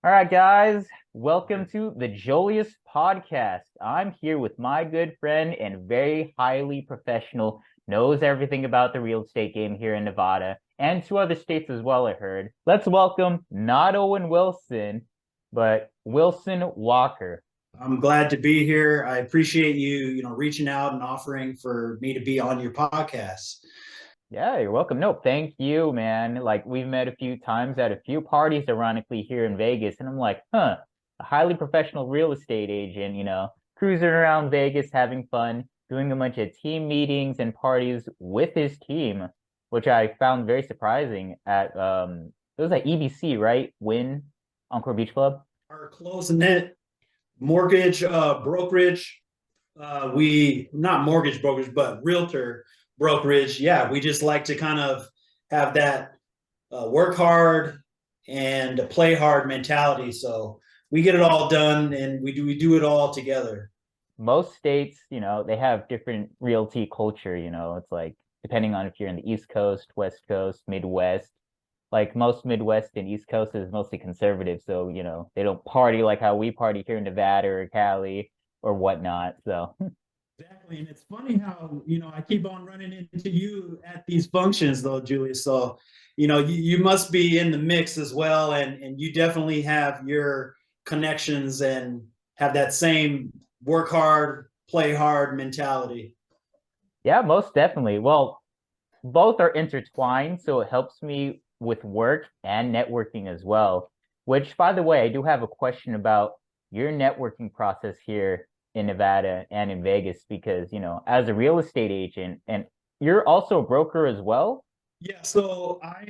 All right, guys, welcome to the Jolius podcast. I'm here with my good friend and very highly professional, knows everything about the real estate game here in Nevada and two other states as well, I heard. Let's welcome not Owen Wilson, but Wilson Walker. I'm glad to be here. I appreciate you, reaching out and offering for me to be on your podcast. Yeah, you're welcome. No, thank you, man. Like we've met a few times at a few parties, ironically, here in Vegas, and I'm like, a highly professional real estate agent, cruising around Vegas, having fun, doing a bunch of team meetings and parties with his team, which I found very surprising at it was at EBC, right? Win Encore Beach Club. Our close knit mortgage brokerage, we not mortgage brokerage, but realtor brokerage. Yeah, we just like to kind of have that work hard and play hard mentality. So we get it all done, and we do it all together. Most states, they have different realty culture, it's like depending on if you're in the East Coast, West Coast, Midwest. Like most Midwest and East Coast is mostly conservative, so they don't party like how we party here in Nevada or Cali or whatnot. So Exactly. And it's funny how, I keep on running into you at these functions though, Julius. So, you must be in the mix as well. And you definitely have your connections and have that same work hard, play hard mentality. yeah, most definitely. Well, both are intertwined, so it helps me with work and networking as well. Which, by the way, I do have a question about your networking process here in Nevada and in Vegas because, as a real estate agent, and you're also a broker as well. Yeah, so I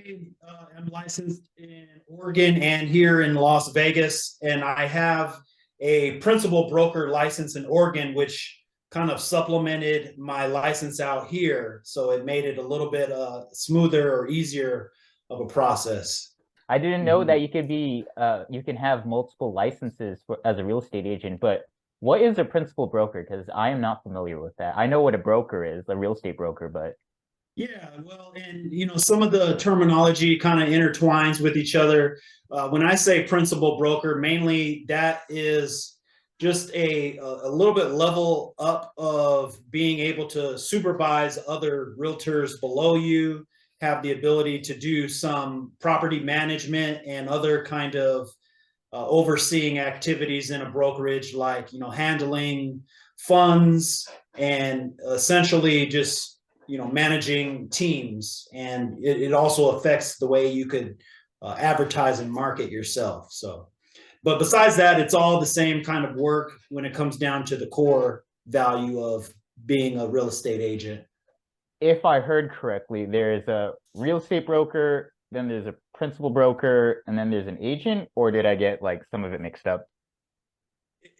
am licensed in Oregon and here in Las Vegas, and I have a principal broker license in Oregon, which kind of supplemented my license out here. So it made it a little bit smoother or easier of a process. I didn't know Mhm. that you can have multiple licenses as a real estate agent, but what is a principal broker? Because I am not familiar with that. I know what a broker is, a real estate broker, but Yeah, well, and some of the terminology kind of intertwines with each other. When I say principal broker, mainly that is just a little bit level up of being able to supervise other realtors below you, have the ability to do some property management and other kind of overseeing activities in a brokerage, like handling funds and essentially just managing teams. And it also affects the way you could advertise and market yourself. So, but besides that, it's all the same kind of work when it comes down to the core value of being a real estate agent. if I heard correctly, there's a real estate broker, then there's a principal broker, and then there's an agent, or did I get like some of it mixed up?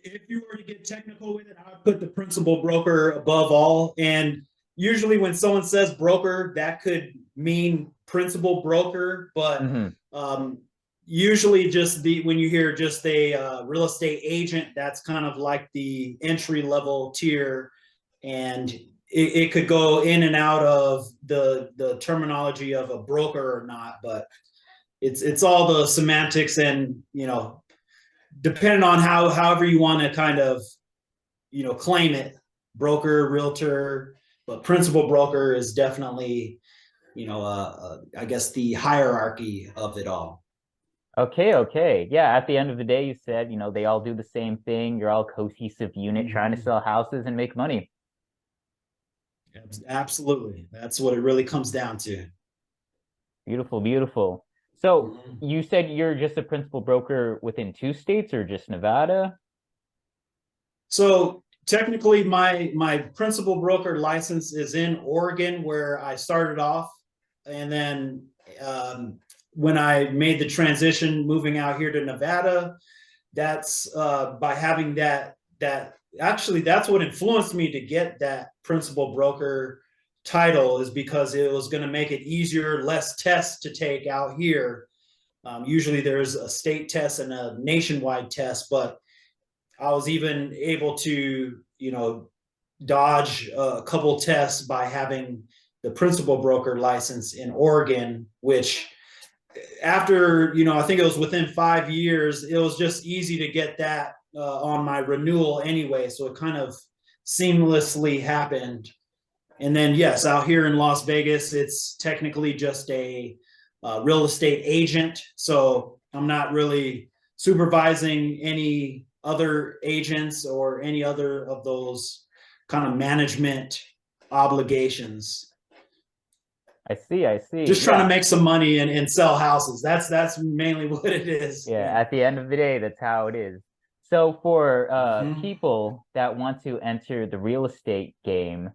If you were to get technical with it, I would put the principal broker above all. And usually, when someone says broker, that could mean principal broker, but Hmm. um, usually, just the when you hear just a real estate agent, that's kind of like the entry level tier, and it could go in and out of the terminology of a broker or not, but it's all the semantics and depending on however you want to kind of claim it, broker, realtor, but principal broker is definitely I guess the hierarchy of it all. Okay, okay. Yeah, at the end of the day, you said, they all do the same thing. You're all cohesive unit trying to Mhm. sell houses and make money. Absolutely, that's what it really comes down to. Beautiful, beautiful. So Mhm. you said you're just a principal broker within two states or just Nevada? So technically, my principal broker license is in Oregon, where I started off, and then when I made the transition, moving out here to Nevada, that's by having that actually that's what influenced me to get that principal broker title, is because it was going to make it easier, less tests to take out here. Usually there's a state test and a nationwide test, but I was even able to dodge a couple tests by having the principal broker license in Oregon, which after, I think it was within 5 years, it was just easy to get that on my renewal anyway. So it kind of seamlessly happened. And then, yes, out here in Las Vegas, it's technically just a real estate agent. So I'm not really supervising any other agents or any other of those kind of management obligations. I see, I see. Just trying to Yeah. make some money and sell houses. That's mainly what it is. Yeah, Yeah. at the end of the day, that's how it is. So for Mhm. people that want to enter the real estate game,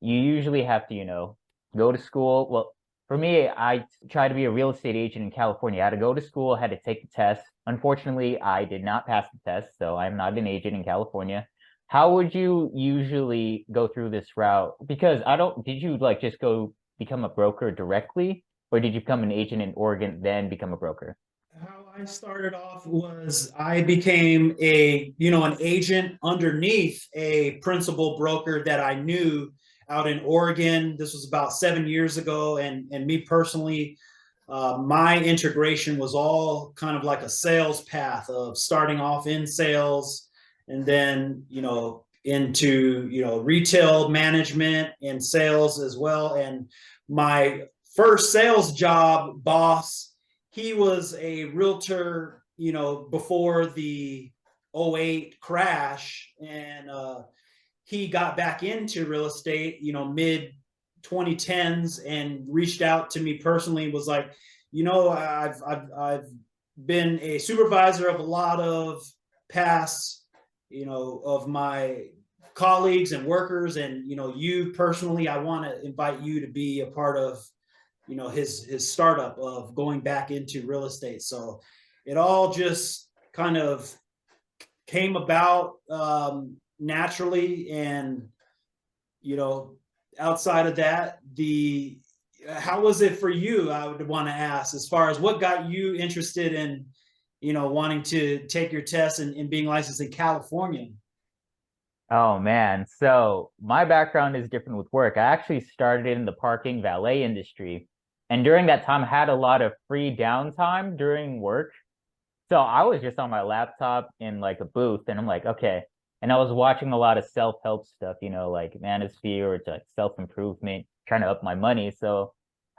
you usually have to, go to school. Well, for me, I tried to be a real estate agent in California. I had to go to school, had to take the test. Unfortunately, I did not pass the test, so I'm not an agent in California. How would you usually go through this route? Because I don't, did you like just go become a broker directly, or did you become an agent in Oregon, then become a broker? How I started off was I became an agent underneath a principal broker that I knew out in Oregon. This was about 7 years ago. And me personally, my integration was all kind of like a sales path of starting off in sales and then, into, retail management and sales as well. And my first sales job boss, he was a realtor, before the '08 crash. And he got back into real estate, mid 2010s, and reached out to me personally, was like, I've been a supervisor of a lot of past, of my colleagues and workers. And, you personally, I want to invite you to be a part of, his startup of going back into real estate. So it all just kind of came about naturally. And you know outside of that, the how was it for you, I would want to ask, as far as what got you interested in wanting to take your test and being licensed in California? Oh man, so my background is different with work. I actually started in the parking valet industry, and during that time, I had a lot of free downtime during work. So I was just on my laptop in like a booth, and I'm like, okay. And I was watching a lot of self-help stuff, like Manosphere or like self-improvement, trying to up my money. So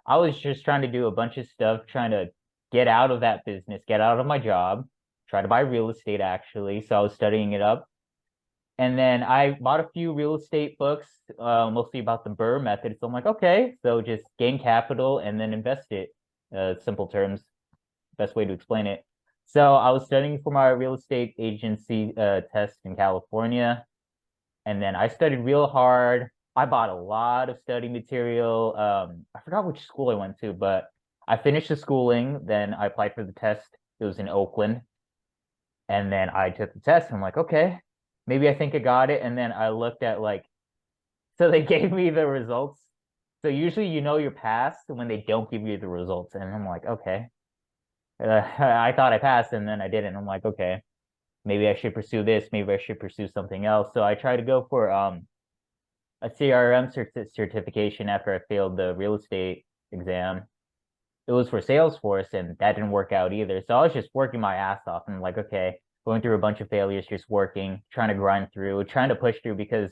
I was just trying to do a bunch of stuff, trying to get out of that business, get out of my job, try to buy real estate actually. So I was studying it up. And then I bought a few real estate books, mostly about the Burr method. So I'm like, okay, so just gain capital and then invest it. Simple terms, best way to explain it. So I was studying for my real estate agency test in California, and then I studied real hard. I bought a lot of study material. I forgot which school I went to, but I finished the schooling. Then I applied for the test. It was in Oakland. And then I took the test. And I'm like, okay, maybe I think I got it. And then I looked at like, so they gave me the results. So usually you're passed when they don't give you the results. And I'm like, okay. I thought I passed and then I didn't. I'm like, okay, maybe I should pursue this. Maybe I should pursue something else. So I tried to go for a CRM certification after I failed the real estate exam. It was for Salesforce and that didn't work out either. So I was just working my ass off and I'm like, okay, going through a bunch of failures, just working, trying to grind through, trying to push through because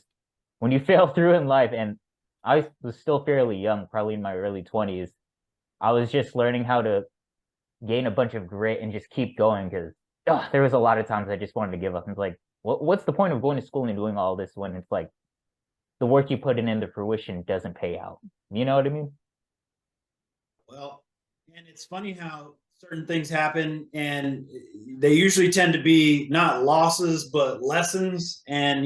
when you fail through in life, and I was still fairly young, probably in my early 20s, I was just learning how to gain a bunch of grit and just keep going because there was a lot of times I just wanted to give up. And it's like, what's the point of going to school and doing all this when it's like the work you put in the fruition doesn't pay out? You know what I mean? Well, and it's funny how certain things happen, and they usually tend to be not losses but lessons. And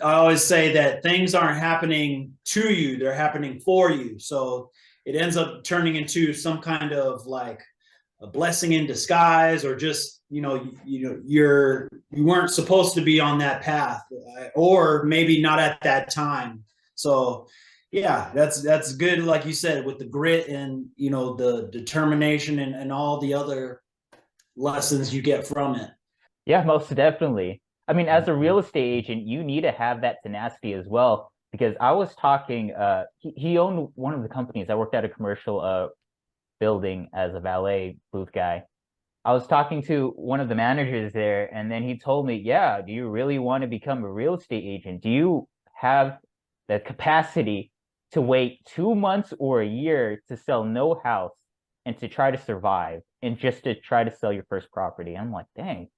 I always say that things aren't happening to you, they're happening for you. So it ends up turning into some kind of like a blessing in disguise, or just you weren't supposed to be on that path, or maybe not at that time. So yeah, that's good, like you said, with the grit and the determination and all the other lessons you get from it. Yeah, most definitely. I mean, as a real estate agent, you need to have that tenacity as well. Because I was talking, he owned one of the companies. I worked at a commercial building as a valet booth guy. I was talking to one of the managers there, and then he told me, "Yeah, do you really want to become a real estate agent? Do you have the capacity to wait 2 months or a year to sell no house and to try to survive and just to try to sell your first property?" I'm like, dang,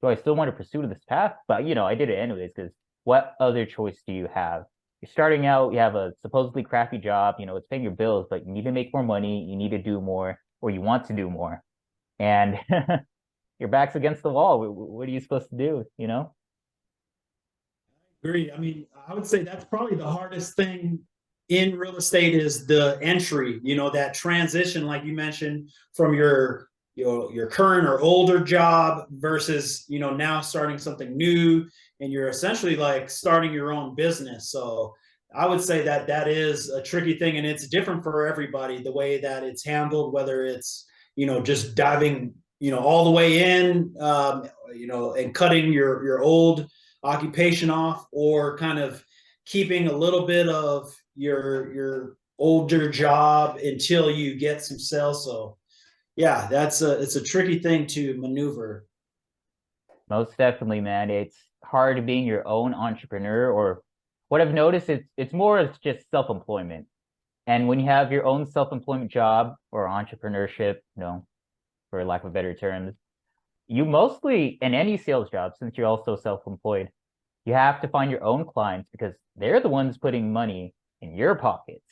do I still want to pursue this path? But I did it anyways because what other choice do you have? You're starting out, you have a supposedly crappy job, it's paying your bills, but you need to make more money, you need to do more, or you want to do more. And your back's against the wall. What are you supposed to do? Agree. I mean, I would say that's probably the hardest thing in real estate is the entry, that transition, like you mentioned, from your current or older job versus, now starting something new, and you're essentially like starting your own business. So I would say that that is a tricky thing, and it's different for everybody, the way that it's handled, whether it's, just diving, all the way in, and cutting your old occupation off, or kind of keeping a little bit of your older job until you get some sales. So yeah, it's a tricky thing to maneuver. Most definitely, man. It's hard being your own entrepreneur, or what I've noticed is it's more of just self-employment. And when you have your own self-employment job or entrepreneurship, for lack of better terms, you mostly, in any sales job, since you're also self-employed, you have to find your own clients because they're the ones putting money in your pockets.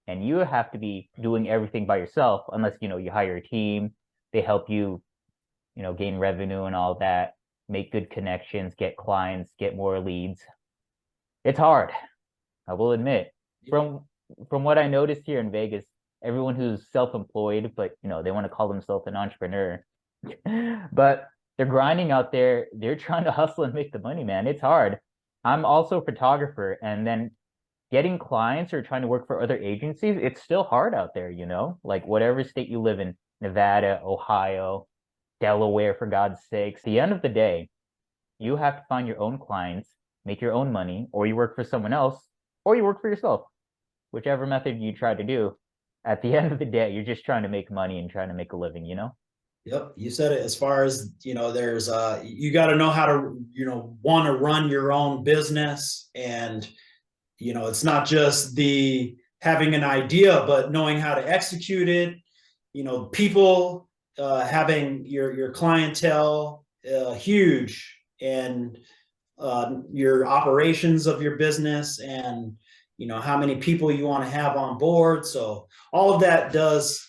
And you have to be doing everything by yourself unless, you hire a team, they help you, gain revenue and all that, make good connections, get clients, get more leads. It's hard, I will admit. From what I noticed here in Vegas, everyone who's self-employed, but they want to call themselves an entrepreneur, but they're grinding out there. They're trying to hustle and make the money, man. It's hard. I'm also a photographer, and then getting clients or trying to work for other agencies, it's still hard out there, like whatever state you live in, Nevada, Ohio, Delaware, for God's sakes. At the end of the day, you have to find your own clients, make your own money, or you work for someone else, or you work for yourself, whichever method you try to do. At the end of the day, you're just trying to make money and trying to make a living. Yep, you said it. As far as there's you got to know how to want to run your own business, and it's not just the having an idea, but knowing how to execute it. People, having your clientele huge, and your operations of your business, and how many people you want to have on board. So all of that does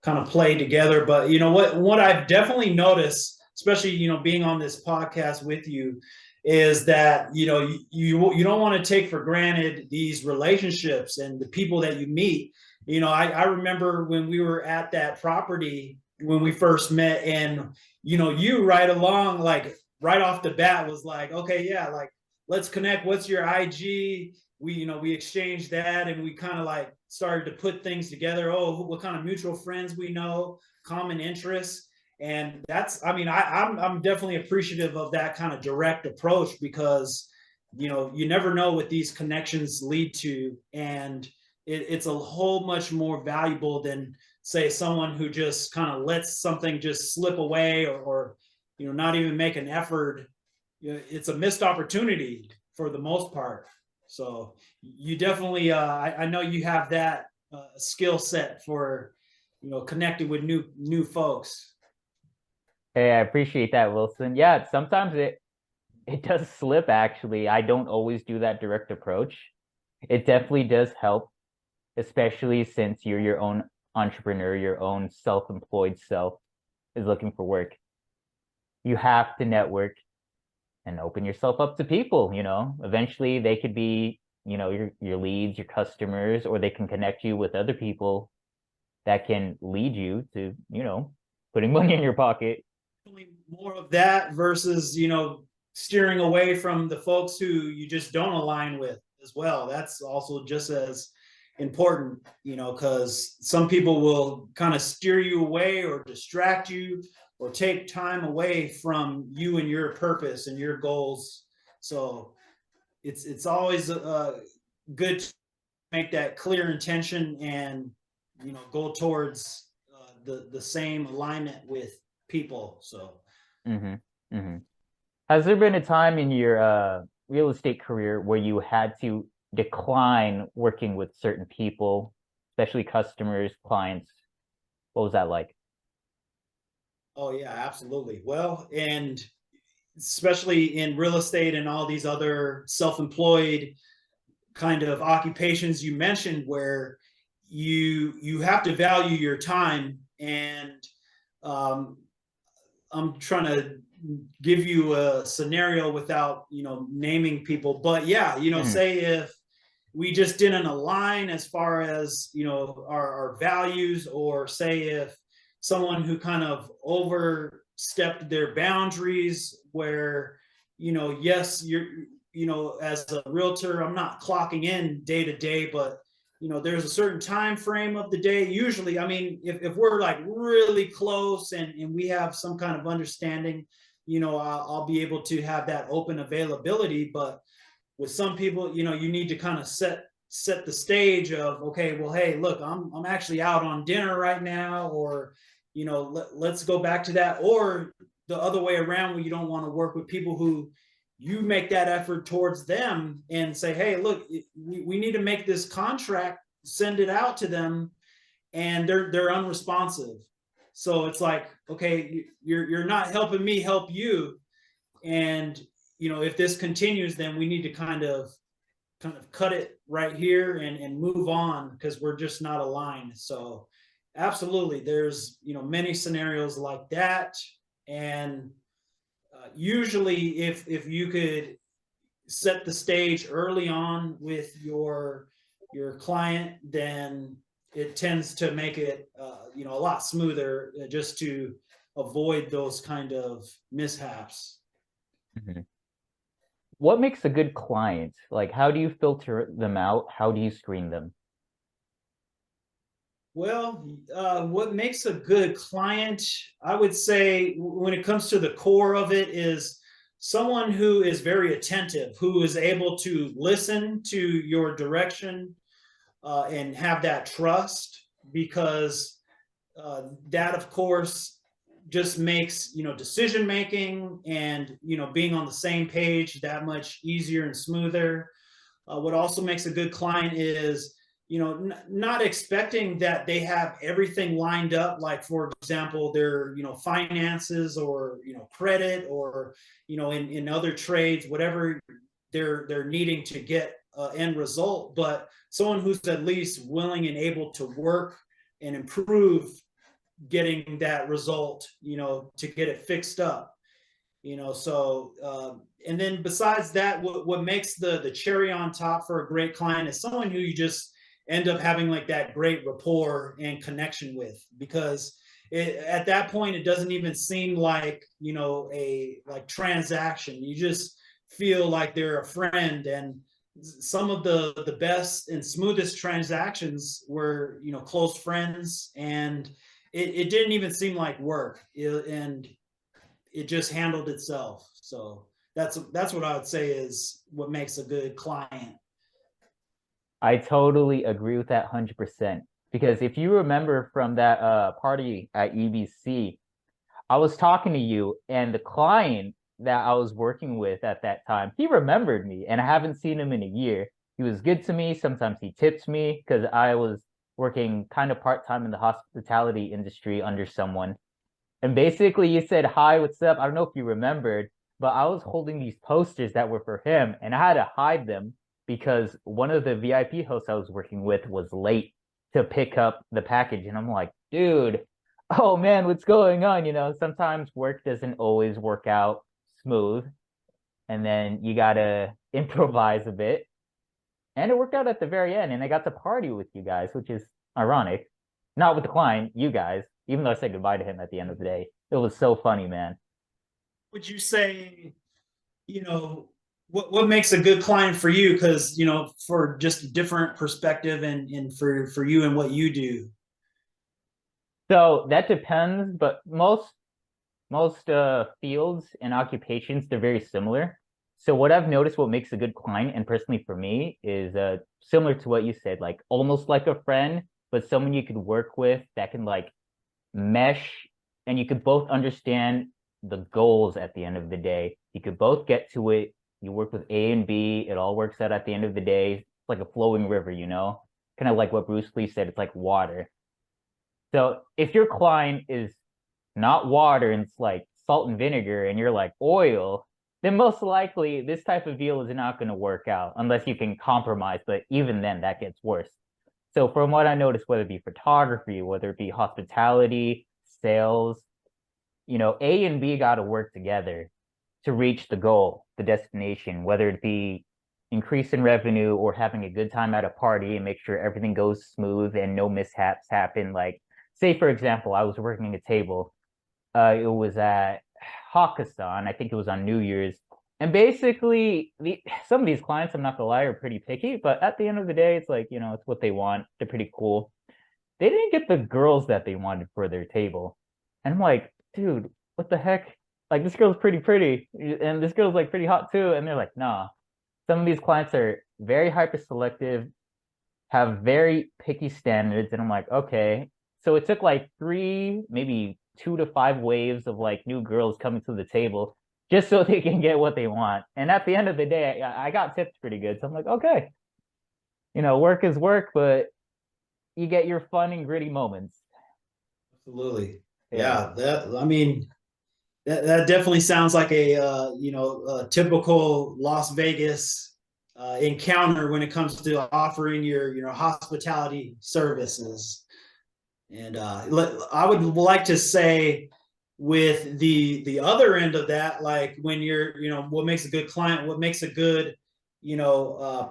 kind of play together. But what I've definitely noticed, especially being on this podcast with you, is that you don't want to take for granted these relationships and the people that you meet. I remember when we were at that property when we first met, and you right along, like right off the bat, was like, okay, yeah, like let's connect. What's your IG? We exchanged that, and we kind of like started to put things together. Oh, what kind of mutual friends we know, common interests. And that's, I mean, I'm definitely appreciative of that kind of direct approach, because you never know what these connections lead to, and it's a whole much more valuable than, say, someone who just kind of lets something just slip away, or not even make an effort. It's a missed opportunity for the most part. So you definitely, I know you have that skill set for connecting with new folks. Hey, I appreciate that, Wilson. Yeah, sometimes it does slip actually. I don't always do that direct approach. It definitely does help, especially since you're your own entrepreneur, your own self-employed self is looking for work. You have to network and open yourself up to people. Eventually they could be, your leads, your customers, or they can connect you with other people that can lead you to, putting money in your pocket. More of that versus steering away from the folks who you just don't align with as well. That's also just as important, because some people will kind of steer you away or distract you or take time away from you and your purpose and your goals. So it's always good to make that clear intention, and go towards the same alignment with people. So Hmm. Hmm. Has there been a time in your real estate career where you had to decline working with certain people, especially customers, clients? What was that like? oh yeah, absolutely. Well, and especially in real estate and all these other self-employed kind of occupations you mentioned, where you have to value your time. And um, I'm trying to give you a scenario without naming people, but yeah, Hmm. say if we just didn't align as far as our values, or say if someone who kind of overstepped their boundaries, where yes, you're as a realtor, I'm not clocking in day to day, but there's a certain time frame of the day usually. I mean, if we're like really close, and we have some kind of understanding, I'll be able to have that open availability. But with some people, you need to kind of set the stage of, okay, well, hey, look, I'm actually out on dinner right now, or let's go back to that. Or the other way around, where you don't want to work with people who you make that effort towards them and say, hey, look, we need to make this contract, send it out to them, and they're unresponsive. So it's like, okay, you're not helping me help you. And if this continues, then we need to kind of cut it right here, and move on, because we're just not aligned. So absolutely, there's many scenarios like that. And usually, if you could set the stage early on with your client, then it tends to make it a lot smoother, just to avoid those kind of mishaps. Hmm. What makes a good client? Like, how do you filter them out? How do you screen them? Well, what makes a good client, I would say, when it comes to the core of it, is someone who is very attentive, who is able to listen to your direction, and have that trust. Because that, of course, just makes decision making, and being on the same page that much easier and smoother. What also makes a good client is not expecting that they have everything lined up, like, for example, their finances, or credit, or in other trades, whatever they're needing to get end result. But someone who's at least willing and able to work and improve getting that result, to get it fixed up. So and then besides that, what makes the cherry on top for a great client is someone who you just end up having like that great rapport and connection with. Because at that point, it doesn't even seem like a like transaction. You just feel like they're a friend. And some of the best and smoothest transactions were close friends, and it didn't even seem like work. And it just handled itself. So that's what I would say is what makes a good client. I totally agree with that 100%. Because if you remember from that party at EBC, I was talking to you, and the client that I was working with at that time, he remembered me, and I haven't seen him in a year. He was good to me. Sometimes he tips me because I was working kind of part-time in the hospitality industry under someone. And basically, you said, "Hi, what's up?" I don't know if you remembered, but I was holding these posters that were for him, and I had to hide them because one of the VIP hosts I was working with was late to pick up the package. And I'm like, dude, oh man, what's going on? Sometimes work doesn't always work out smooth, and then you gotta improvise a bit. And it worked out at the very end, and I got to party with you guys, which is ironic. Not with the client, you guys, even though I said goodbye to him at the end of the day. It was so funny, man. Would you say, you know, what makes a good client for you? Because for just a different perspective, and for you and what you do. So that depends, but most fields and occupations, they're very similar. So what I've noticed, what makes a good client, and personally for me, is similar to what you said, like almost like a friend, but someone you could work with that can like mesh and you could both understand the goals at the end of the day. You could both get to it. You work with A and B, it all works out at the end of the day. It's like a flowing river, you know? Kind of like what Bruce Lee said, it's like water. So if your client is not water and it's like salt and vinegar and you're like oil, then most likely this type of deal is not going to work out unless you can compromise. But even then, that gets worse. So from what I noticed, whether it be photography, whether it be hospitality, sales, you know, A and B got to work together to reach the goal, the destination, whether it be increase in revenue or having a good time at a party and make sure everything goes smooth and no mishaps happen. Like, say, for example, I was working a table. It was at Hakkasan. I think it was on New Year's. And basically, some of these clients, I'm not gonna lie, are pretty picky. But at the end of the day, it's like, you know, it's what they want. They're pretty cool. They didn't get the girls that they wanted for their table. And I'm like, dude, what the heck? Like, this girl's pretty, and this girl's like pretty hot too. And they're like, nah. Some of these clients are very hyper selective, have very picky standards. And I'm like, okay. So it took like three, maybe 2 to 5 waves of like new girls coming to the table just so they can get what they want. And at the end of the day, I got tips pretty good. So I'm like, okay, you know, work is work, but you get your fun and gritty moments. Absolutely. Yeah. Yeah, that I mean that definitely sounds like a a typical Las Vegas encounter when it comes to offering your hospitality services. And I would like to say with the other end of that, like when you're, what makes a good client, what makes a good,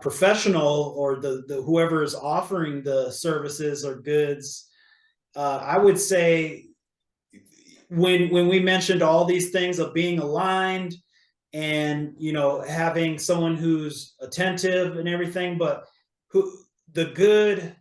professional, or the whoever is offering the services or goods. I would say when we mentioned all these things of being aligned and having someone who's attentive and everything, but who the good,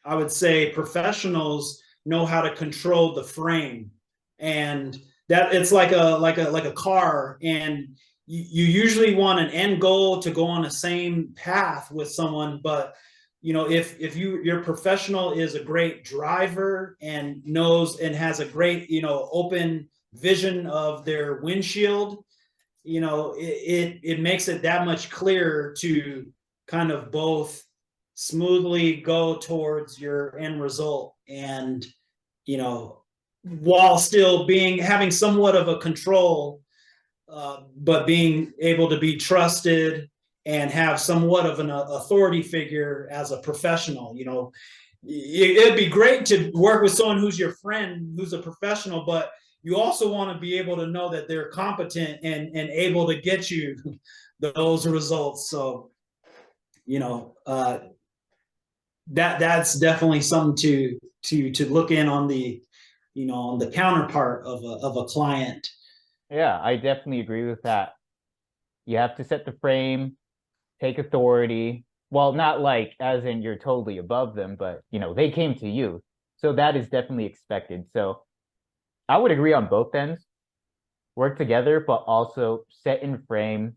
I would say professionals know how to control the frame, and that it's like a car, and you usually want an end goal to go on the same path with someone. But if your professional is a great driver and knows and has a great open vision of their windshield, it makes it that much clearer to kind of both smoothly go towards your end result, and while still having somewhat of a control, but being able to be trusted and have somewhat of an authority figure as a professional. It'd be great to work with someone who's your friend, who's a professional, but you also want to be able to know that they're competent and able to get you those results. So, that's definitely something to look in on the on the counterpart of a client. Yeah, I definitely agree with that. You have to set the frame, take authority. Well, not like as in you're totally above them, but they came to you. So that is definitely expected. So I would agree on both ends. Work together, but also set in frame,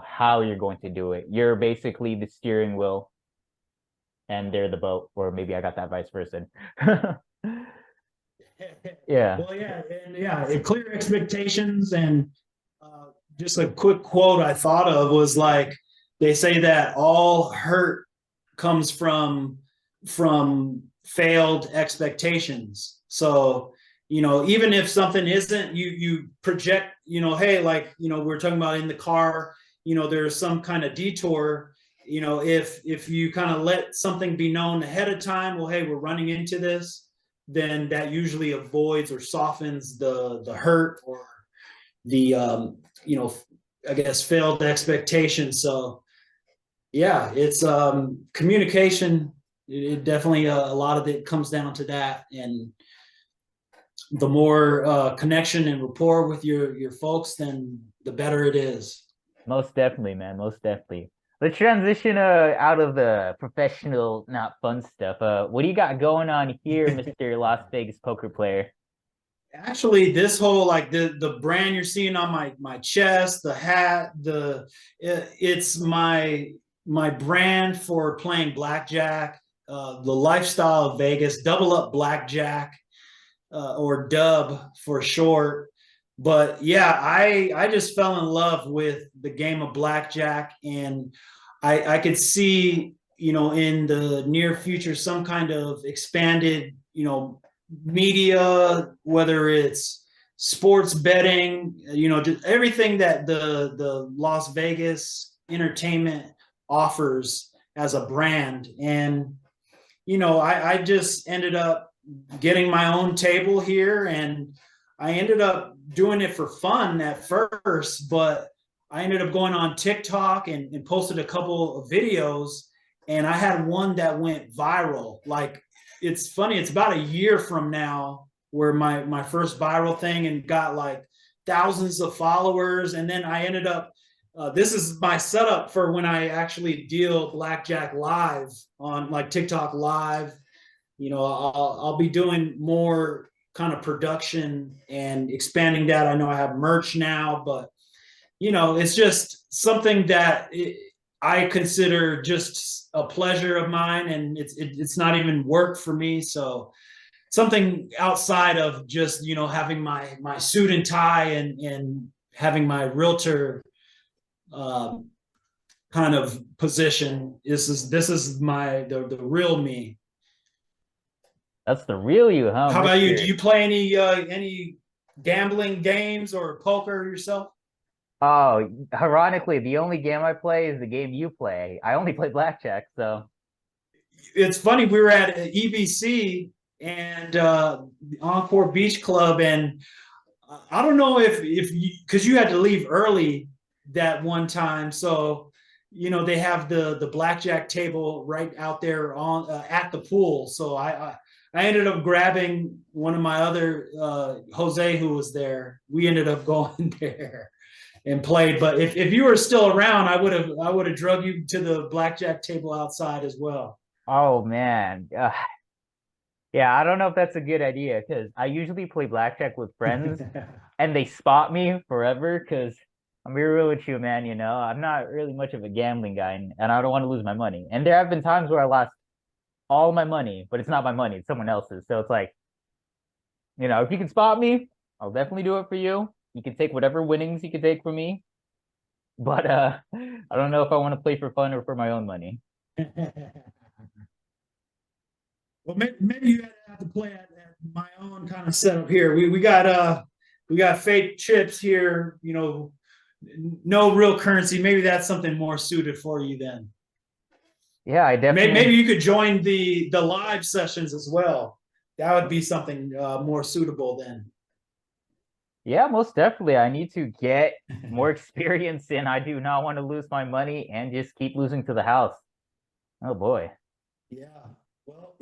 how you're going to do it. You're basically the steering wheel and they're the boat, or maybe I got that vice versa. Yeah. Well, yeah, and yeah, clear expectations. And just a quick quote I thought of was like, they say that all hurt comes from failed expectations. So even if something isn't, you project, hey, like we're talking about in the car, there's some kind of detour. If you kind of let something be known ahead of time, well, hey, we're running into this, then that usually avoids or softens the hurt or the I guess failed expectations. So yeah, it's communication. It definitely a lot of it comes down to that, and the more connection and rapport with your folks, then the better it is. Most definitely, man. Most definitely. Let's transition out of the professional, not fun stuff. What do you got going on here, Mr. Las Vegas poker player? Actually, this whole, like, the brand you're seeing on my chest, the hat, it's my brand for playing blackjack. the lifestyle of Vegas, double up blackjack, or dub for short. But yeah, I just fell in love with the game of blackjack, and I could see, in the near future, some kind of expanded, media, whether it's sports betting, just everything that the Las Vegas entertainment offers as a brand. And I just ended up getting my own table here, and I ended up doing it for fun at first, but I ended up going on TikTok and posted a couple of videos, and I had one that went viral. Like, it's funny, it's about a year from now where my first viral thing, and got like thousands of followers. And then I ended up, this is my setup for when I actually deal blackjack live on like TikTok live. I'll be doing more kind of production and expanding that. I know I have merch now, but it's just something that I consider just a pleasure of mine, and it's not even work for me. So something outside of just having my suit and tie, and having my realtor kind of position. This is the real me. That's the real you, huh? How about you? Do you play any gambling games or poker yourself? Oh, ironically, the only game I play is the game you play. I only play blackjack, so It's funny. We were at EBC and Encore Beach Club, and I don't know if you, because you had to leave early that one time, so they have the blackjack table right out there on at the pool. So I ended up grabbing one of my other Jose, who was there. We ended up going there and played. But if you were still around, I would have drug you to the blackjack table outside as well. oh man. Yeah, I don't know if that's a good idea because I usually play blackjack with friends and they spot me forever because I'm be real with you, man, I'm not really much of a gambling guy and I don't want to lose my money. And there have been times where I lost all my money, but it's not my money, it's someone else's. So it's like, if you can spot me, I'll definitely do it for you. You can take whatever winnings you can take from me. But I don't know if I want to play for fun or for my own money. Well, maybe you have to play at my own kind of setup here. We got fake chips here. No real currency. Maybe that's something more suited for you then. Yeah, I definitely Maybe you could join the live sessions as well. That would be something more suitable then. Yeah, most definitely. I need to get more experience in. I do not want to lose my money and just keep losing to the house. Oh boy. Yeah. Well,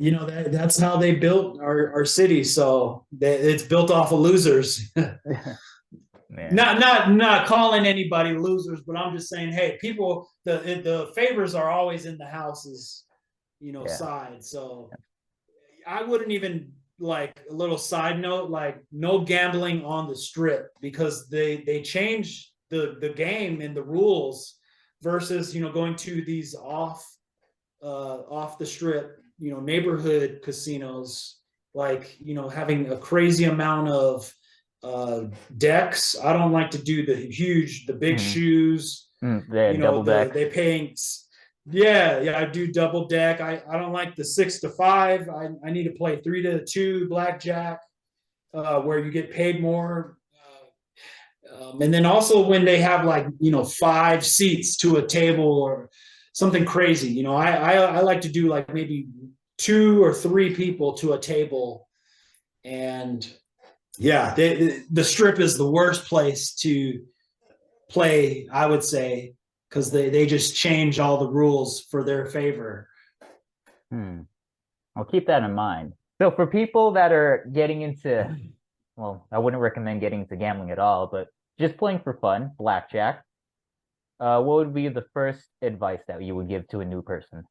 that's how they built our city. So it's built off of losers. Man. Not calling anybody losers, but I'm just saying, hey, people, the favors are always in the houses, Yeah. side. So I wouldn't even, like, a little side note, like, no gambling on the strip, because they changed the game and the rules versus going to these off the strip, neighborhood casinos, like, having a crazy amount of decks. I don't like to do the big shoes. Yeah, double deck. They paying. Yeah, I do double deck. I don't like the 6 to 5. I need to play 3 to 2 blackjack, where you get paid more. And then also when they have, like, 5 seats to a table or something crazy, I like to do, like, maybe 2 or 3 people to a table. And yeah, the strip is the worst place to play, I would say, because they just change all the rules for their favor. I'll keep that in mind. So for people that are getting into, well, I wouldn't recommend getting into gambling at all, but just playing for fun, blackjack, what would be the first advice that you would give to a new person?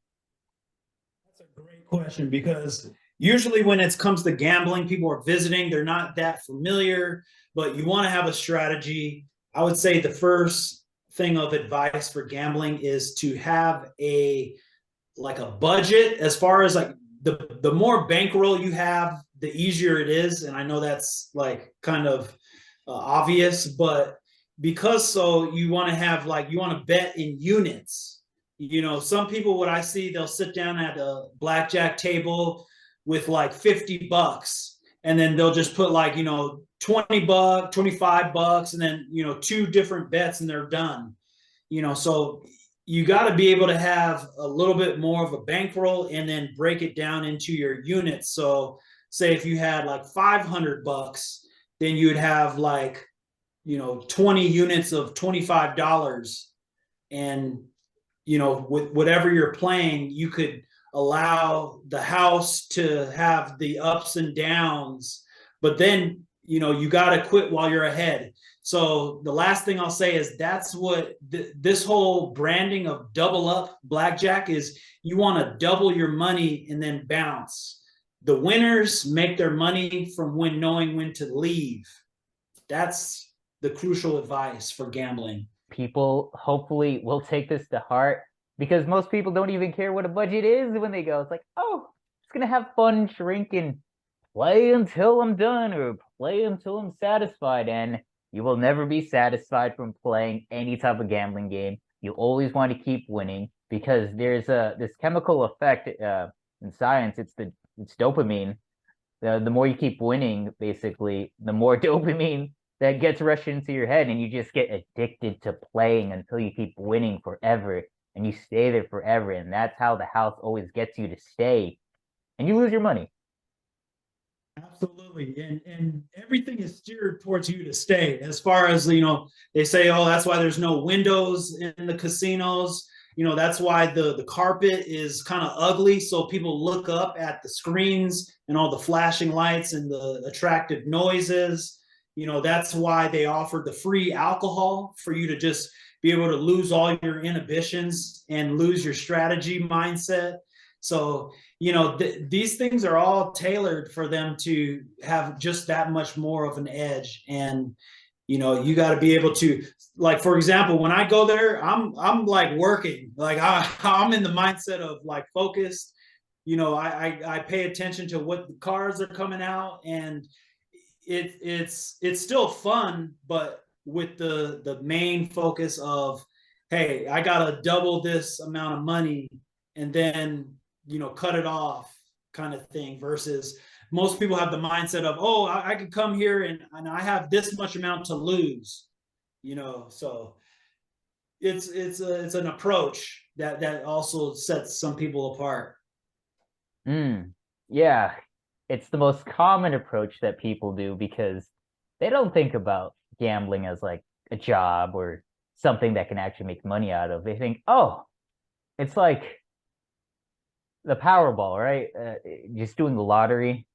That's a great question, because usually when it comes to gambling, people are visiting, they're not that familiar, but you want to have a strategy. I would say the first thing of advice for gambling is to have a like a budget as far as like the more bankroll you have, the easier it is. And I know that's like kind of obvious, but because so you want to have like you want to bet in units. You know, some people what I see, they'll sit down at a blackjack table with like $50 and then they'll just put like, you know, $20, $25, and then, you know, two different bets and they're done. You know, so you got to be able to have a little bit more of a bankroll and then break it down into your units. So say if you had like $500, then you'd have like, you know, 20 units of $25. And, you know, with whatever you're playing, you could allow the house to have the ups and downs, but then, you know, you got to quit while you're ahead. So the last thing I'll say is that's what this whole branding of double up blackjack is. You want to double your money and then bounce. The winners make their money from when knowing when to leave. That's the crucial advice for gambling. People hopefully will take this to heart because most people don't even care what a budget is when they go. It's like, oh, it's gonna have fun shrinking, play until I'm done or play until I'm satisfied. And you will never be satisfied from playing any type of gambling game. You always want to keep winning because there's this chemical effect in science. It's dopamine. The more you keep winning, basically, the more dopamine that gets rushed into your head, and you just get addicted to playing until you keep winning forever, and you stay there forever. And that's how the house always gets you to stay, and you lose your money. Absolutely. And everything is steered towards you to stay. As far as, you know, they say, oh, that's why there's no windows in the casinos. You know, that's why the carpet is kind of ugly. So people look up at the screens and all the flashing lights and the attractive noises. You know, that's why they offered the free alcohol for you to just be able to lose all your inhibitions and lose your strategy mindset. So, you know, these things are all tailored for them to have just that much more of an edge. And, you know, you got to be able to, like, for example, when I go there, I'm like working, like I'm in the mindset of like focused. You know, I pay attention to what the cards are coming out, and it's still fun, but with the main focus of, hey, I gotta double this amount of money and then, you know, cut it off, kind of thing, versus most people have the mindset of, oh, I could come here and I have this much amount to lose, you know. So it's an approach that also sets some people apart. Yeah, it's the most common approach that people do because they don't think about gambling as like a job or something that can actually make money out of. They think, oh, it's like the Powerball, right? Just doing the lottery.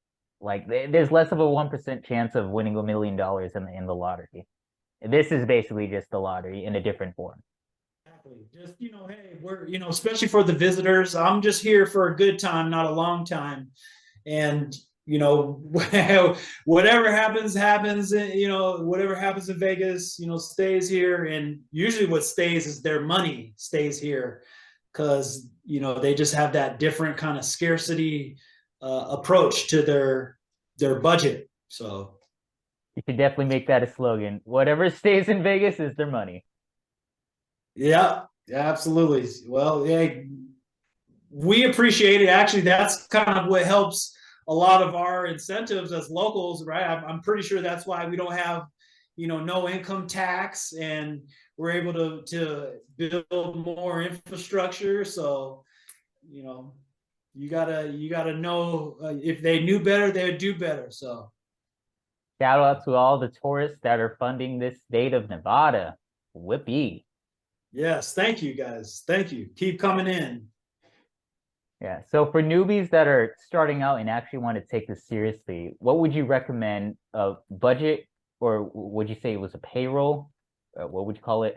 Like there's less of a 1% chance of winning $1 million in the lottery. This is basically just the lottery in a different form. Exactly. Just, you know, hey, we're, you know, especially for the visitors, I'm just here for a good time, not a long time. And, you know, whatever happens, you know, whatever happens in Vegas, you know, stays here. And usually what stays is their money stays here because, you know, they just have that different kind of scarcity approach to their budget. So You should definitely make that a slogan. Whatever stays in Vegas is their money. yeah, absolutely. Well, yeah, we appreciate it. Actually, that's kind of what helps a lot of our incentives as locals, right? I'm pretty sure that's why we don't have, you know, no income tax, and we're able to build more infrastructure. So, you know, you gotta know if they knew better, they would do better. So, Shout out to all the tourists that are funding this state of Nevada. Whippy. yes, thank you guys. Thank you. Keep coming in. Yeah. So for newbies that are starting out and actually want to take this seriously, what would you recommend? A budget, or would you say it was a payroll? What would you call it?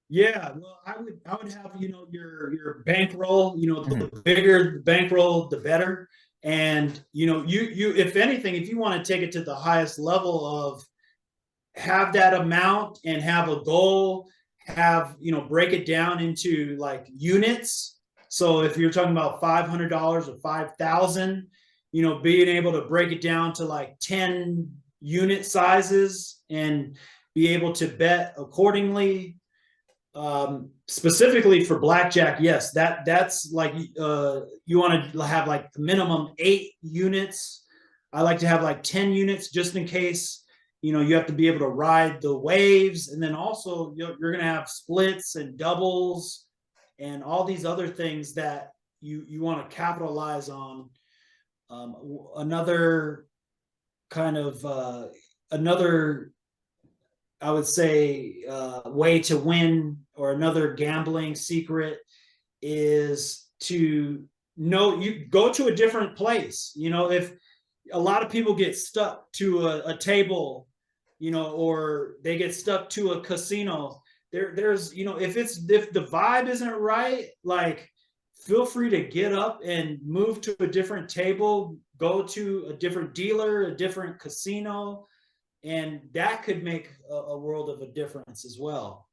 Yeah, well, I would have, you know, your bankroll. You know, Mhm. the bigger the bankroll, the better. And, you know, you if anything, if you want to take it to the highest level of have that amount and have a goal, have, you know, break it down into like units. So if you're talking about $500 or 5,000, you know, being able to break it down to like 10 unit sizes and be able to bet accordingly. Specifically for blackjack, yes, that's like you want to have like the minimum 8 units. I like to have like 10 units just in case, you know, you have to be able to ride the waves, and then also you're going to have splits and doubles and all these other things that you want to capitalize on. Another kind of another, I would say, way to win, or another gambling secret, is to know, you go to a different place. You know, if a lot of people get stuck to a table, you know, or they get stuck to a casino, there's, you know, if the vibe isn't right, like, feel free to get up and move to a different table, go to a different dealer, a different casino, and that could make a world of a difference as well.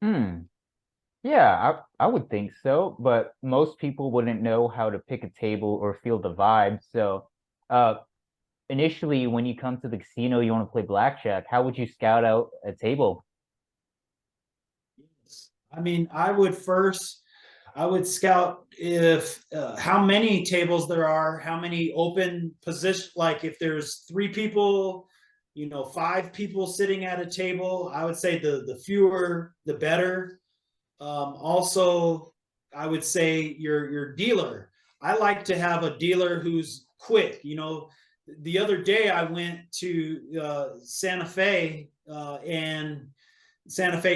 Hmm. Yeah, I would think so, but most people wouldn't know how to pick a table or feel the vibe. So, uh, initially, when you come to the casino, you want to play blackjack. How would you scout out a table? I mean, I would scout if how many tables there are, how many open position, like if there's 3 people, you know, 5 people sitting at a table, I would say the fewer the better. Also, I would say your dealer. I like to have a dealer who's quick. You know, the other day I went to Santa Fe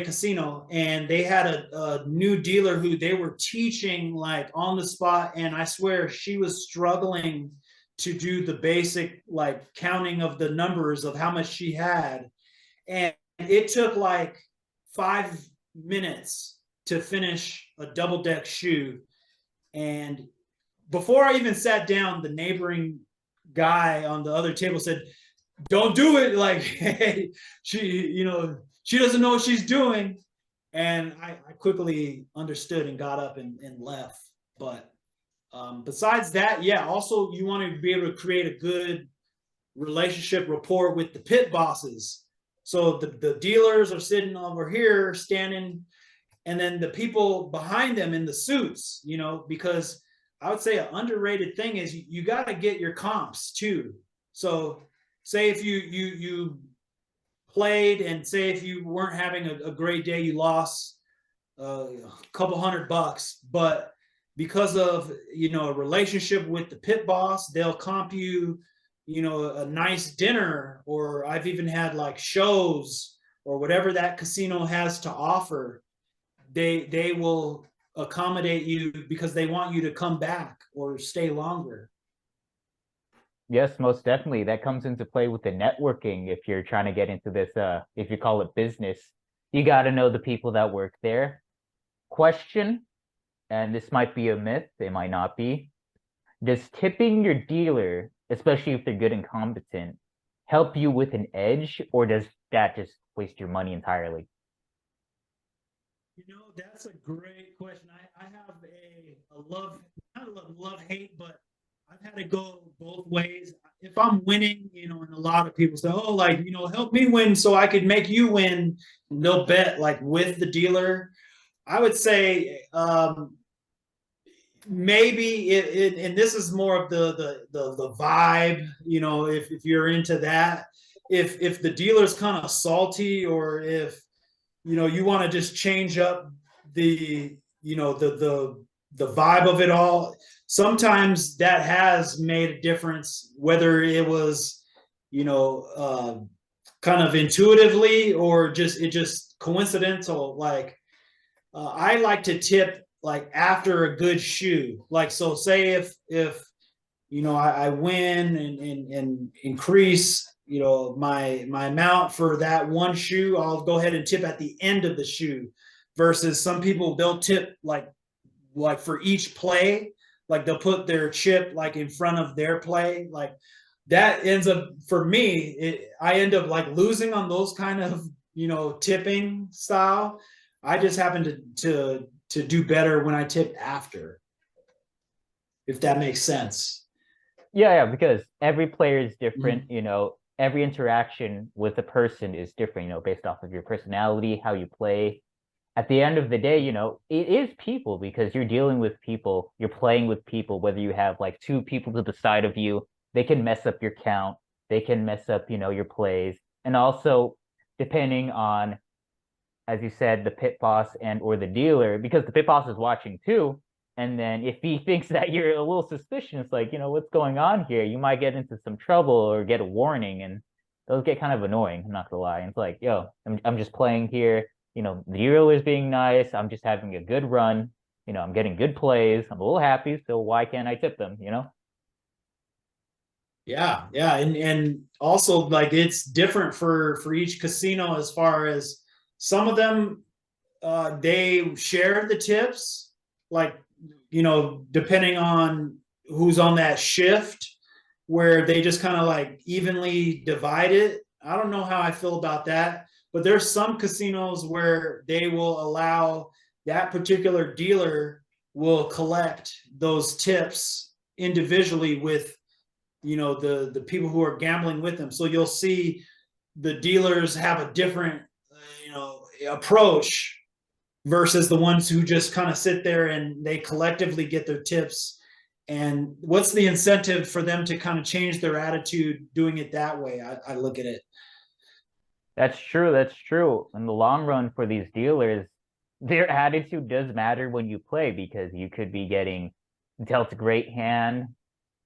Casino, and they had a new dealer who they were teaching like on the spot, and I swear she was struggling to do the basic like counting of the numbers of how much she had, and it took like 5 minutes to finish a double deck shoe. And before I even sat down, the neighboring guy on the other table said, "Don't do it." Like, hey, you know, she doesn't know what she's doing. And I quickly understood and got up and left. But besides that, yeah, also you want to be able to create a good relationship rapport with the pit bosses. So the dealers are sitting over here standing, and then the people behind them in the suits, you know, because I would say an underrated thing is you got to get your comps too. So say if you played, and say if you weren't having a great day, you lost a couple $100, but because of, you know, a relationship with the pit boss, they'll comp you, you know, a nice dinner, or I've even had like shows or whatever that casino has to offer. They will accommodate you because they want you to come back or stay longer. Yes, most definitely. That comes into play with the networking. If you're trying to get into this, if you call it business, you got to know the people that work there. Question, and this might be a myth, it might not be. Does tipping your dealer, especially if they're good and competent, help you with an edge, or does that just waste your money entirely? You know, that's a great question. I have a love, not a love hate, but I've had to go both ways. If I'm winning, you know, and a lot of people say, "Oh, like, you know, help me win so I could make you win," and they'll bet like with the dealer. I would say maybe and this is more of the vibe, you know, if you're into that, if the dealer's kind of salty, or if, you know, you want to just change up the, you know, the vibe of it all, sometimes that has made a difference, whether it was, you know, kind of intuitively, or just coincidental. Like, I like to tip like after a good shoe. Like, so say if you know, I win and increase, you know, my amount for that one shoe, I'll go ahead and tip at the end of the shoe. Versus some people, they'll tip like for each play, like they'll put their chip like in front of their play. Like, that ends up, for me, I end up like losing on those kind of, you know, tipping style. I just happen to to do better when I tip after, if that makes sense. Yeah, because every player is different, Mhm. every interaction with a person is different, based off of your personality, how you play. At the end of the day, it is people because you're dealing with people, you're playing with people, whether you have like two people to the side of you, they can mess up your count, they can mess up, your plays. And also, depending on, as you said, the pit boss and or the dealer, because the pit boss is watching too. And then if he thinks that you're a little suspicious, like, what's going on here, you might get into some trouble or get a warning. And those get kind of annoying, I'm not gonna lie. It's like, yo, I'm just playing here. The dealer's being nice. I'm just having a good run. I'm getting good plays. I'm a little happy. So why can't I tip them? Yeah, yeah, and also like it's different for each casino as far as some of them they share the tips, like depending on who's on that shift, where they just kind of like evenly divide it. I don't know how I feel about that, but there's some casinos where they will allow that particular dealer will collect those tips individually with the people who are gambling with them. So you'll see the dealers have a different approach versus the ones who just kind of sit there and they collectively get their tips. And what's the incentive for them to kind of change their attitude doing it that way? I look at it. That's true. That's true. In the long run for these dealers, their attitude does matter when you play because you could be getting dealt a great hand.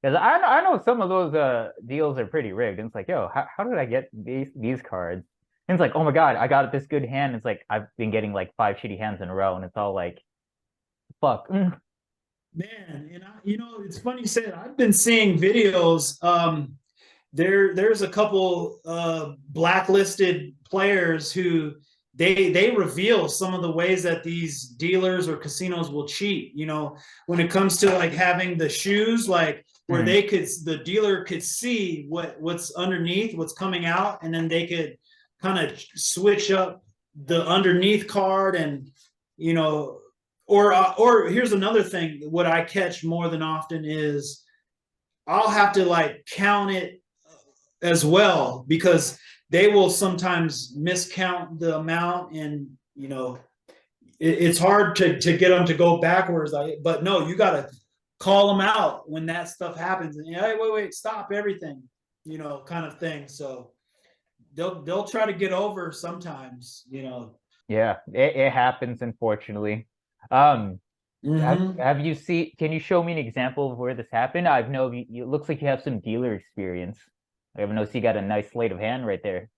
Because I know some of those deals are pretty rigged. And it's like, yo, how did I get these cards? And it's like, oh my God, I got this good hand. It's like I've been getting like five shitty hands in a row, and it's all like, fuck. Man, and it's funny you say that. I've been seeing videos. There's a couple blacklisted players who they reveal some of the ways that these dealers or casinos will cheat. When it comes to like having the shoes, like where Mhm. the dealer could see what's underneath, what's coming out, and then they could kind of switch up the underneath card and you know or here's another thing. What I catch more than often is I'll have to like count it as well because they will sometimes miscount the amount and it's hard to get them to go backwards. But no, you got to call them out when that stuff happens and hey, wait, stop everything, kind of thing. So they'll try to get over sometimes. Yeah, it happens, unfortunately. Um, Mm-hmm. have you seen? Can you show me an example of where this happened? I've know it looks like you have some dealer experience. I have noticed you got a nice sleight of hand right there.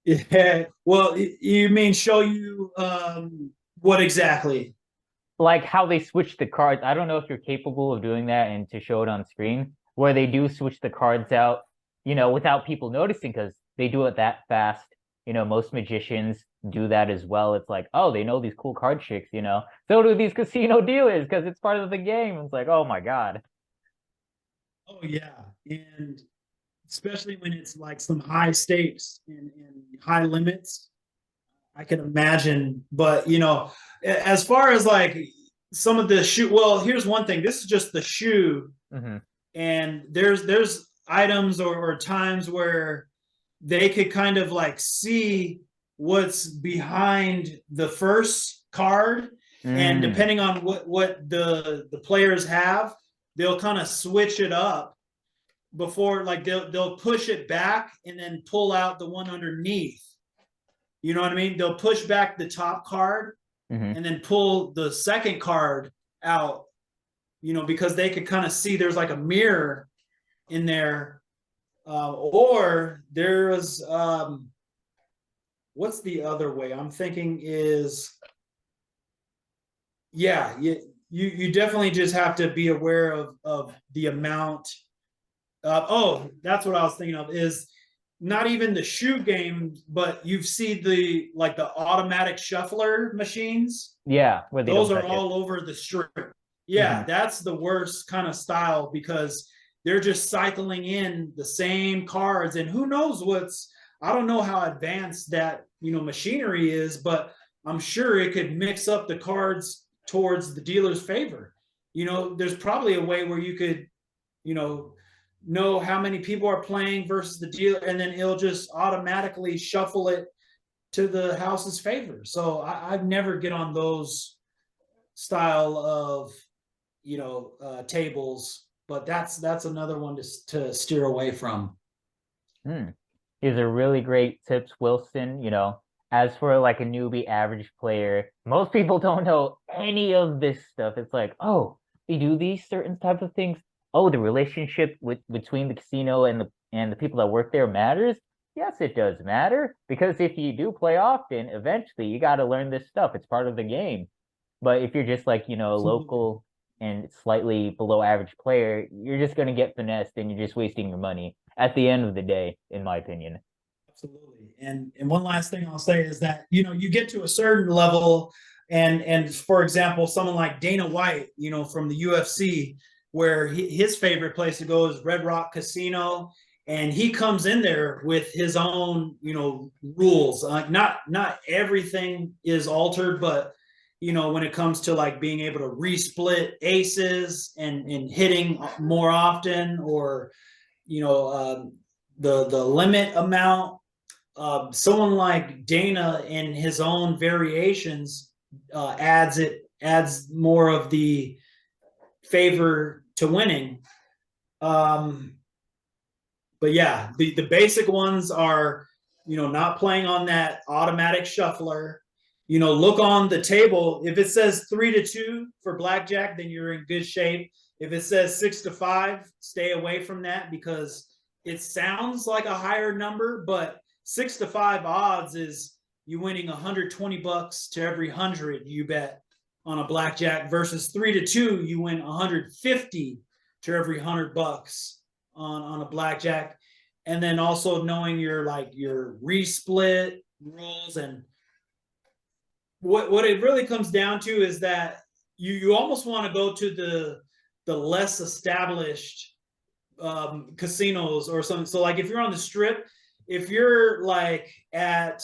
Yeah. Well, you mean show you what exactly? Like how they switch the cards. I don't know if you're capable of doing that and to show it on screen, where they do switch the cards out, without people noticing because they do it that fast. Most magicians do that as well. It's like, oh, they know these cool card tricks. So do these casino dealers because it's part of the game. It's like, oh my God. Oh yeah, and especially when it's like some high stakes and high limits, I can imagine. But as far as like some of the shoe, well, here's one thing. This is just the shoe, Hmm. and there's items or times where they could kind of like see what's behind the first card, and Mm. depending on what the players have, they'll kind of switch it up before, like they'll push it back and then pull out the one underneath. You know what I mean? They'll push back the top card Hmm. and then pull the second card out, because they could kind of see there's like a mirror in there. Or there's what's the other way I'm thinking is, yeah, you definitely just have to be aware of the amount. Oh, that's what I was thinking of, is not even the shoe game, but you've seen the automatic shuffler machines. Yeah, where they Those don't are touch it. all over the strip. Hmm. Yeah, that's the worst kind of style because they're just cycling in the same cards, and who knows I don't know how advanced that machinery is, but I'm sure it could mix up the cards towards the dealer's favor. There's probably a way where you could, you know how many people are playing versus the dealer, and then it'll just automatically shuffle it to the house's favor. So I've never get on those style of tables, but that's another one to steer away from. Hmm. These are really great tips, Wilson. As for like a newbie average player, most people don't know any of this stuff. It's like, oh, they do these certain type of things. Oh, the relationship between the casino and the people that work there matters. Yes, it does matter because if you do play often, eventually you got to learn this stuff. It's part of the game. But if you're just like, a Absolutely. local and slightly below average player, you're just gonna get finessed and you're just wasting your money at the end of the day, in my opinion. Absolutely. And one last thing I'll say is that you get to a certain level, and for example, someone like Dana White, from the UFC, where his favorite place to go is Red Rock Casino, and he comes in there with his own rules. Not everything is altered, but when it comes to like being able to resplit aces and hitting more often, or the limit amount, someone like Dana in his own variations adds more of the favor to winning. Um, but yeah, the basic ones are not playing on that automatic shuffler. Look on the table. If it says 3-2 for blackjack, then you're in good shape. If it says 6-5, stay away from that because it sounds like a higher number, but 6-5 odds is you winning $120 to every 100 you bet on a blackjack, versus 3-2 you win 150 to every 100 bucks on a blackjack. And then also knowing your resplit rules, and what it really comes down to is that you almost want to go to the less established casinos or something. So like if you're on the strip, if you're like at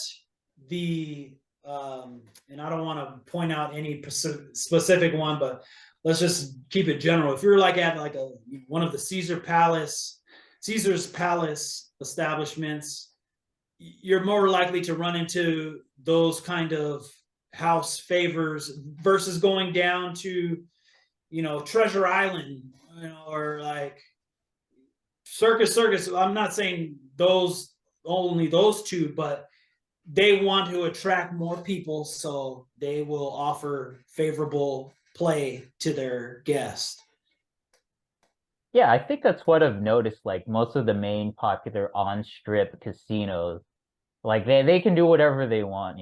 the and I don't want to point out any specific one, but let's just keep it general. If you're like at like one of the Caesar's Palace establishments, you're more likely to run into those kind of house favors versus going down to Treasure Island, or like Circus. I'm not saying only those two, but they want to attract more people, so they will offer favorable play to their guests. Yeah, I think that's what I've noticed. Like most of the main popular on-strip casinos, like they can do whatever they want,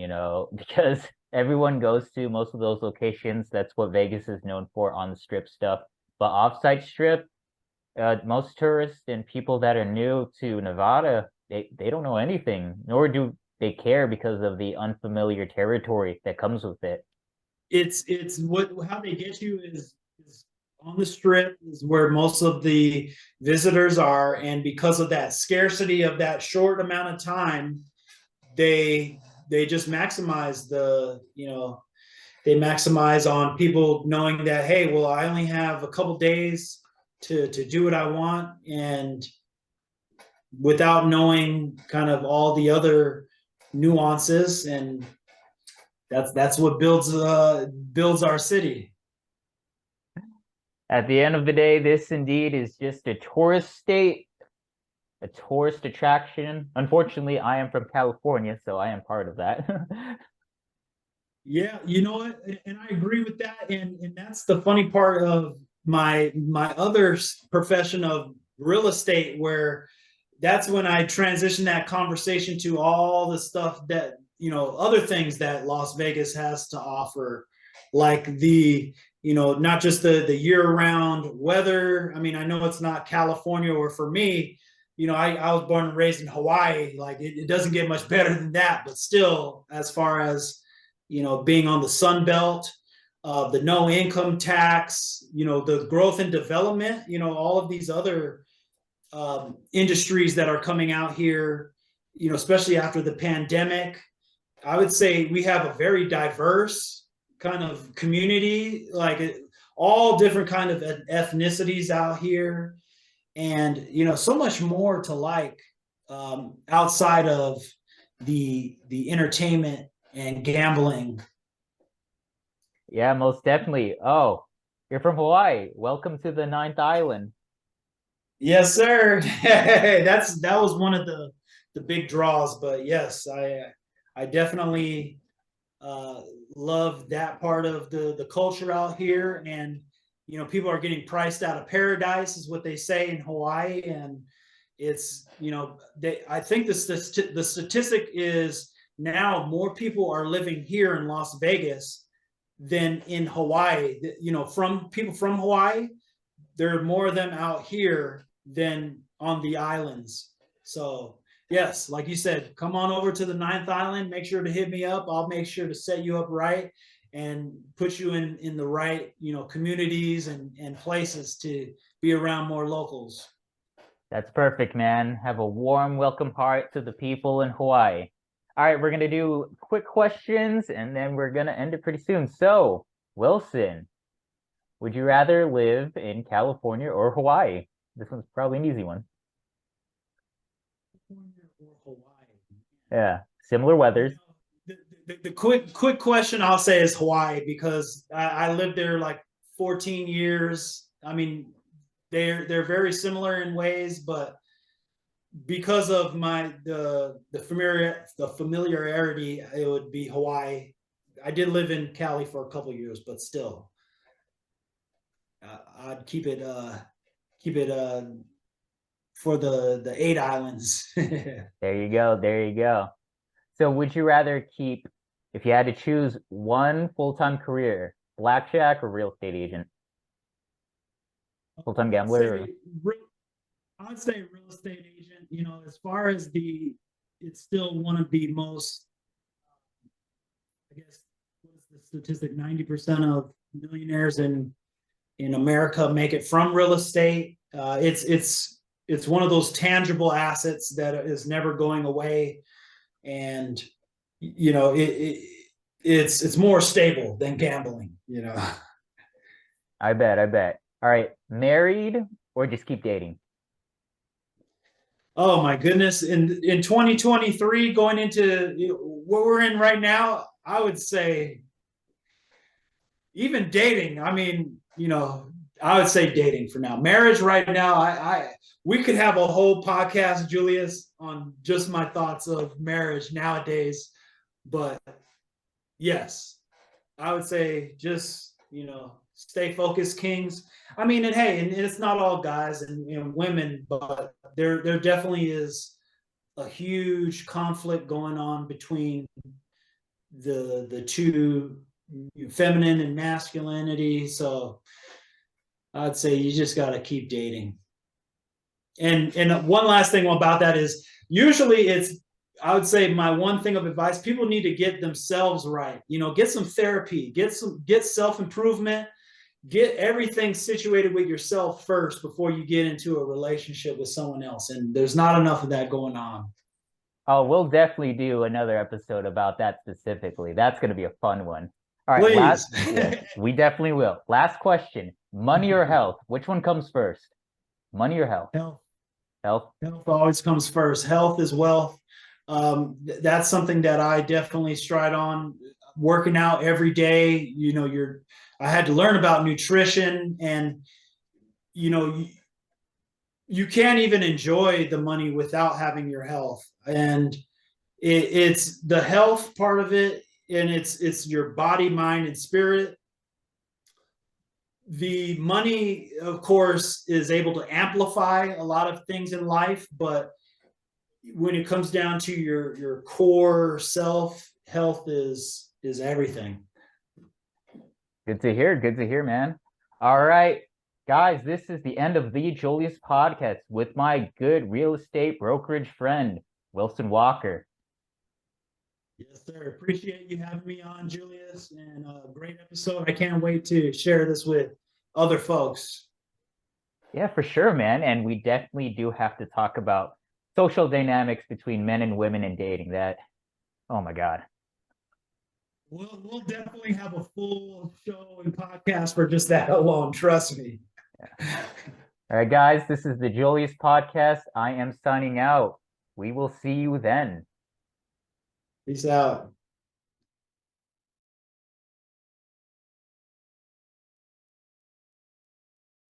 because everyone goes to most of those locations. That's what Vegas is known for on the strip stuff. But off-site strip, most tourists and people that are new to Nevada, they don't know anything, nor do they care because of the unfamiliar territory that comes with it. It's what how they get you is on the strip is where most of the visitors are, and because of that scarcity of that short amount of time, they just maximize they maximize on people knowing that, hey, well, I only have a couple days to do what I want, and without knowing kind of all the other nuances, and that's what builds our city. At the end of the day, this indeed is just a tourist state, a tourist attraction. Unfortunately, I am from California, so I am part of that. Yeah, you know what, and I agree with that, and that's the funny part of my other profession of real estate, where that's when I transition that conversation to all the stuff that other things that Las Vegas has to offer, like not just the year-round weather. I mean, I know it's not California, or for me, I was born and raised in Hawaii. Like it doesn't get much better than that, but still, as far as being on the Sun Belt, the no income tax, the growth and development, all of these other industries that are coming out here, especially after the pandemic. I would say we have a very diverse kind of community, like all different kind of ethnicities out here, and so much more to like outside of the entertainment and gambling. Yeah, most definitely. Oh, you're from Hawaii. Welcome to the ninth island. Yes, sir. That was one of the big draws, but yes, I definitely uh, love that part of the culture out here, and people are getting priced out of paradise, is what they say in Hawaii, and it's they. I think the statistic is now more people are living here in Las Vegas than in Hawaii. From people from Hawaii, there are more of them out here than on the islands. So yes, like you said, come on over to the ninth island. Make sure to hit me up. I'll make sure to set you up right and put you in the right communities and places to be around more locals. That's perfect, man. Have a warm welcome heart to the people in Hawaii. All right, we're gonna do quick questions and then we're gonna end it pretty soon. So, Wilson, would you rather live in California or Hawaii? This one's probably an easy one. California or Hawaii? Yeah, similar weathers. The quick question I'll say is Hawaii, because I lived there like 14 years. I mean, they're very similar in ways, but because of the familiarity, it would be Hawaii. I did live in Cali for a couple of years, but still, I'd keep it for the eight islands. There you go. There you go. So would you rather keep, if you had to choose one full-time career, blackjack or real estate agent? Full-time I'd gambler? Or... say I'd say real estate agent. As far as it's still one of the most, I guess, what is the statistic? 90% of millionaires in America make it from real estate. It's one of those tangible assets that is never going away, and it's more stable than gambling. I bet, I bet. All right, married or just keep dating? Oh my goodness! In 2023, going into what we're in right now, I would say even dating. I mean, I would say dating for now. Marriage right now, I we could have a whole podcast, Julius, on just my thoughts of marriage nowadays. But yes, I would say just stay focused, kings. I mean, and hey, and it's not all guys and women, but there definitely is a huge conflict going on between the two, feminine and masculinity. So I'd say you just got to keep dating. And one last thing about that is usually it's, I would say my one thing of advice, people need to get themselves right. Get some therapy, get self-improvement, get everything situated with yourself first before you get into a relationship with someone else. And there's not enough of that going on. Oh, we'll definitely do another episode about that specifically. That's going to be a fun one. All right, Please. yeah, we definitely will. Last question, money or health? Which one comes first? Money or health? Health. Health. Health always comes first. Health is wealth. That's something that I definitely stride on. Working out every day. I had to learn about nutrition, and you can't even enjoy the money without having your health. And it's the health part of it, and it's your body, mind, and spirit. The money, of course, is able to amplify a lot of things in life, but when it comes down to your core self, health is everything. Good to hear. Good to hear, man. All right, guys, this is the end of the Jolius podcast with my good real estate brokerage friend, Wilson Walker. Yes, sir. Appreciate you having me on, Julius, and a great episode. I can't wait to share this with other folks. Yeah, for sure, man. And we definitely do have to talk about social dynamics between men and women in dating. That, oh my God. We'll definitely have a full show and podcast for just that alone. Trust me. All right, guys, this is the Jolius podcast. I am signing out. We will see you then. Peace out.